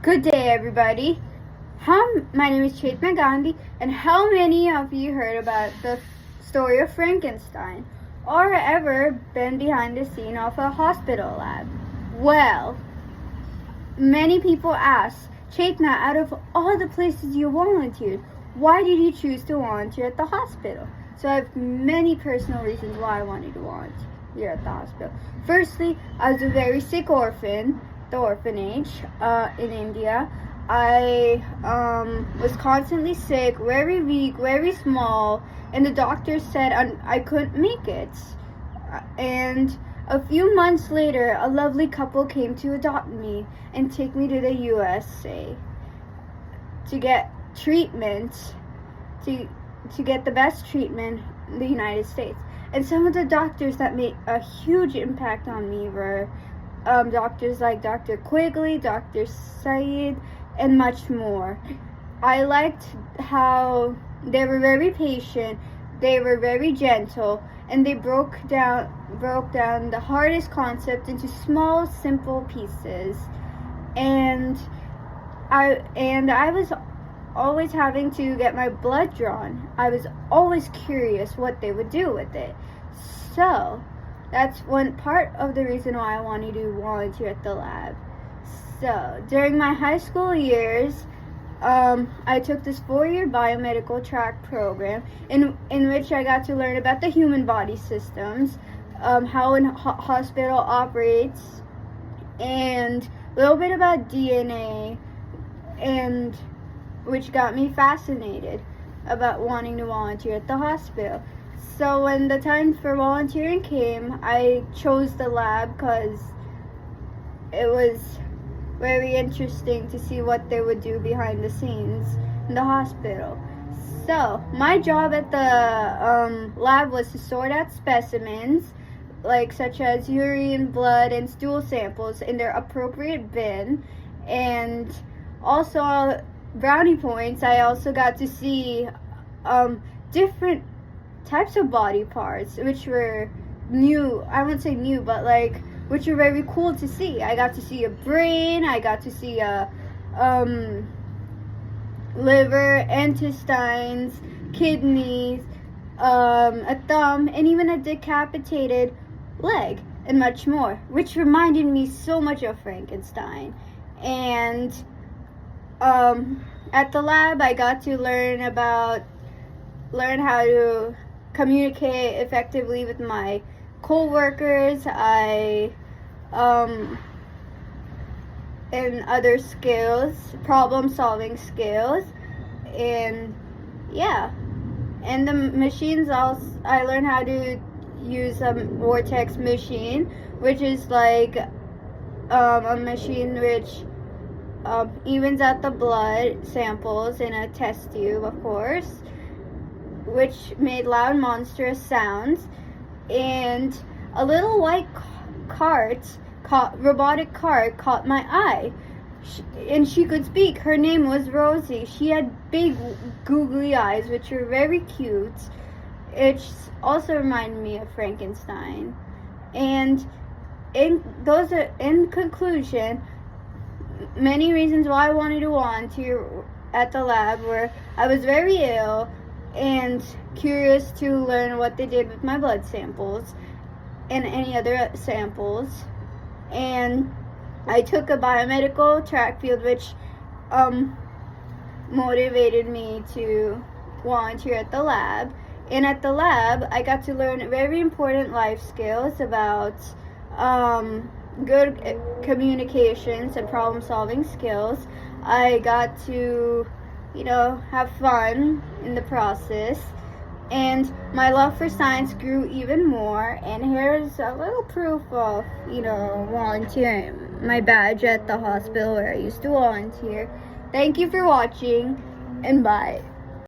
Good day, everybody. My name is Chetna Gandhi, and how many of you heard about the story of Frankenstein or ever been behind the scene of a hospital lab? Well, many people ask, Chetna, out of all the places you volunteered, why did you choose to volunteer at the hospital? So I have many personal reasons why I wanted to volunteer at the hospital. Firstly, I was a very sick orphan, the orphanage in India. I was constantly sick, very weak, very small, and the doctor said I couldn't make it. And a few months later, a lovely couple came to adopt me and take me to the USA to get treatment, to get the best treatment in the United States. And some of the doctors that made a huge impact on me were doctors like Dr. Quigley, Dr. Saeed, and much more. I liked how they were very patient, they were very gentle, and they broke down the hardest concept into small, simple pieces. And I was always having to get my blood drawn. I was always curious what they would do with it. So that's one part of the reason why I wanted to volunteer at the lab. So during my high school years, I took this 4-year biomedical track program in which I got to learn about the human body systems, how a hospital operates, and a little bit about DNA, and which got me fascinated about wanting to volunteer at the hospital. So when the time for volunteering came, I chose the lab because it was very interesting to see what they would do behind the scenes in the hospital. So my job at the lab was to sort out specimens, such as urine, blood, and stool samples in their appropriate bin, and also brownie points. I also got to see different types of body parts, which were new. I wouldn't say new, but which were very cool to see. I got to see a brain, I got to see a liver, intestines, kidneys, a thumb, and even a decapitated leg, and much more, which reminded me so much of Frankenstein. And at the lab, I got to learn how to communicate effectively with my co-workers, and other skills, problem-solving skills, and and the machines also, I learned how to use a vortex machine, which is a machine which evens out the blood samples in a test tube, of course, which made loud, monstrous sounds. And a little white robotic cart caught my eye, and she could speak. Her name was Rosie. She had big googly eyes, which were very cute. It also reminded me of Frankenstein. And in conclusion, many reasons why I wanted to volunteer at the lab were I was very ill and curious to learn what they did with my blood samples and any other samples. And I took a biomedical track field, which motivated me to volunteer at the lab. And at the lab, I got to learn very important life skills about good communications and problem-solving skills. I got to, have fun in the process. And my love for science grew even more. And here's a little proof of, volunteering. My badge at the hospital where I used to volunteer. Thank you for watching, and bye.